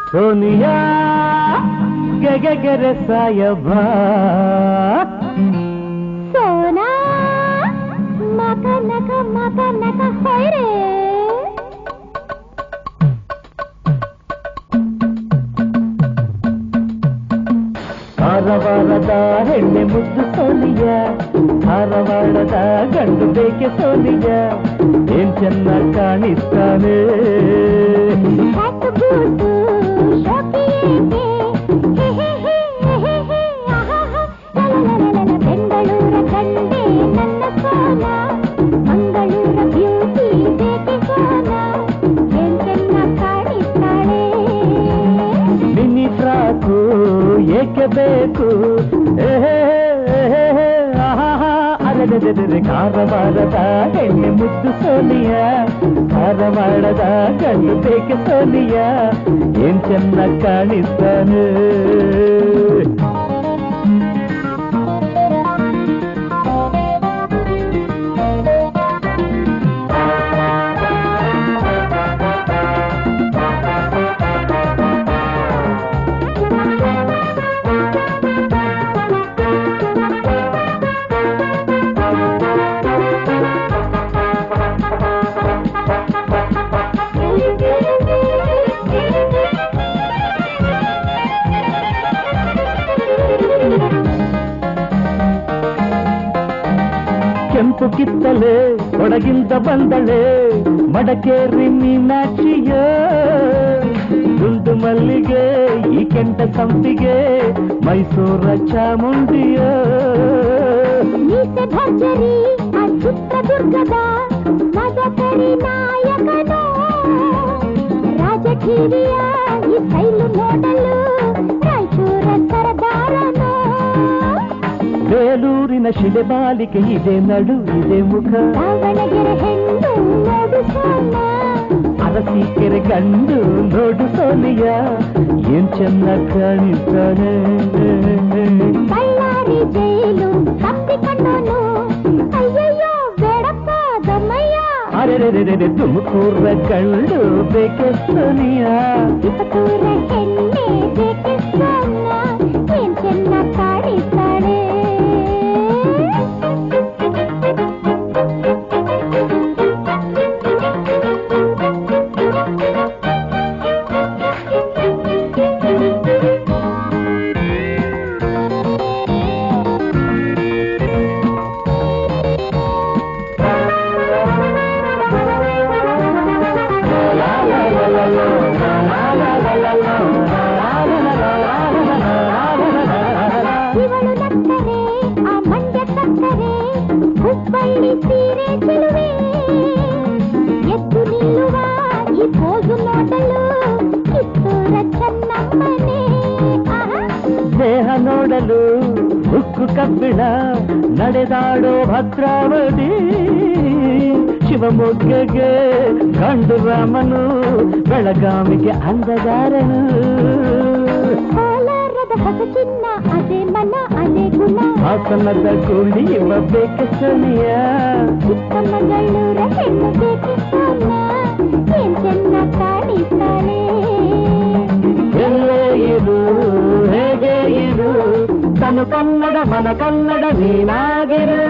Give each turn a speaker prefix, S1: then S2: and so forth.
S1: ಸೋನಿಯಾ ಗೆಗೆಗೆರೆ ಸಾಯಬ
S2: ಸೋನಾ ಮಕ ನಕ ಹೊಯ್ರೆ
S1: ಕಾರವಾರದ ಹೆಣ್ಣೆ ಮುದ್ದು ಸೋನಿಯ ಧಾರವಾಡದ ಗಂಡು ಬೇಕೆ ಸೋನಿಯ ಏನ್ ಚೆನ್ನಾಗಿ ಕಾಣಿಸ್ತಾನೆ
S2: ಬೆಂಗಳೂರ ಗಂಡೆ ನನ್ನ ಸೋನ ಮಂಗಳೂರ ಬ್ಯೂಟಿ ಬೇಕೆ ಸೋನ ಏನ್ ಚೆನ್ನಾಗಿ ಕಾಣಿಸ್ತಾಳೆ
S1: ಮಿನಿ ಫ್ರಾಕು ಏಕೆ ಬೇಕು ಅರೆ ಕಾರವಾರದ ಹೆಣ್ಣೆ ಮುದ್ದು ಸೋನಿಯ ಧಾರವಾಡದ ಗಂಡು ಬೇಕೆ ಸೋನಿಯ ಏನ್ ಚೆನ್ನಾಗಿ ಕಾಣಿಸ್ತಾನೆ ಕೆಂಪು ಕಿತ್ತಲೆ ಒಡಗಿಂದ ಬಂದಳೆ ಮಡಕೇರಿ ಮೀನಾಕ್ಷಿಯ ದುಂಡು ಮಲ್ಲಿಗೆ ಈ ಕೆಂಟ ಸಂಪಿಗೆ ಮೈಸೂರ ಚಾಮುಂಡಿಯ
S2: ಮೀಸೆ ಭರ್ಜರಿ ಆ ಚಿತ್ರದುರ್ಗದ ಮದಕರಿ ನಾಯಕನು ರಾಜಕೀಯ ಈ ಸ್ಟೈಲು ನೋಡಲು ರಾಯಚೂರ ಸರದಾರನು
S1: ಬೇಲೂರಿನ ಶಿಲೆಬಾಲಿಕೆ ಇದೆ ನಡು ಇದೆ ಮುಖ
S2: ದಾವಣಗೆರೆ ಹೆಣ್ಣು ನೋಡು ಸೋನ
S1: ಅರಸೀಕೆರೆ ಗಂಡು ನೋಡು ಸೋನಿಯ ಏನ್ ಚೆನ್ನಾಗಿ ಕಾಣಿಸ್ತಾನೆ
S2: ಬಳ್ಳಾರಿ ಜೈಲು ತಪ್ಪಿಕೊಂಡನು ಅಯ್ಯಯ್ಯೋ ಬೇಡಪ್ಪ ದಮ್ಮಯ್ಯ
S1: ಅರೆ ತುಮಕೂರ ಗಂಡು ಬೇಕೆ ಸೋನಿಯ
S2: ತಿಪಟೂರ ಹೆಣ್ಣೆ ಬೇಕೆ ಸೋನ ಏನ್ ಚೆನ್ನಾಗಿ ಕಾಣಿಸ್ತಾಳೆ ಇವಳು ನಕ್ಕರೆ ಆ ಮಂಡ್ಯ ಕಕ್ಕರೆ ಹುಬ್ಬಳ್ಳಿ ಸೀರೆ ಚೆಲುವೆ ಎದ್ದು ನಿಲ್ಲುವ ಈ ಪೋಸು ನೋಡಲು ಕಿತ್ತೂರ ಚೆನ್ನಮ್ಮನೇ
S1: ದೇಹ ನೋಡಲು ಉಕ್ಕು ಕಬ್ಬಿಣ ನಡೆದಾಡೋ ಭದ್ರಾವತಿ ಶಿವಮೊಗ್ಗಗೆ ಗಂಡು ರಾಮನು ಬೆಳಗಾವಿಗೆ ಅಂದಗಾರನು
S2: ಕೋಲಾರದ ಹೊಸ ಚಿನ್ನ ಅದೇ ಮನ ಅದೇ ಗುಣ
S1: ಹಾಸನದ ಕೂಲಿ ಇವ ಬೇಕೆ ಸೋನಿಯ
S2: ಚಿಕ್ಕಮಗಳೂರ ಹೆಣ್ಣು ಬೇಕೆ ಸೋನ ಏನ್ ಚೆನ್ನಾಗಿ ಕಾಣಿಸ್ತಾಳೆ
S1: ಎಲ್ಲೇ ಇರು ಹೇಗೆ ಇರು ತನು ಕನ್ನಡ ಮನ ಕನ್ನಡ ನೀನಾಗಿರು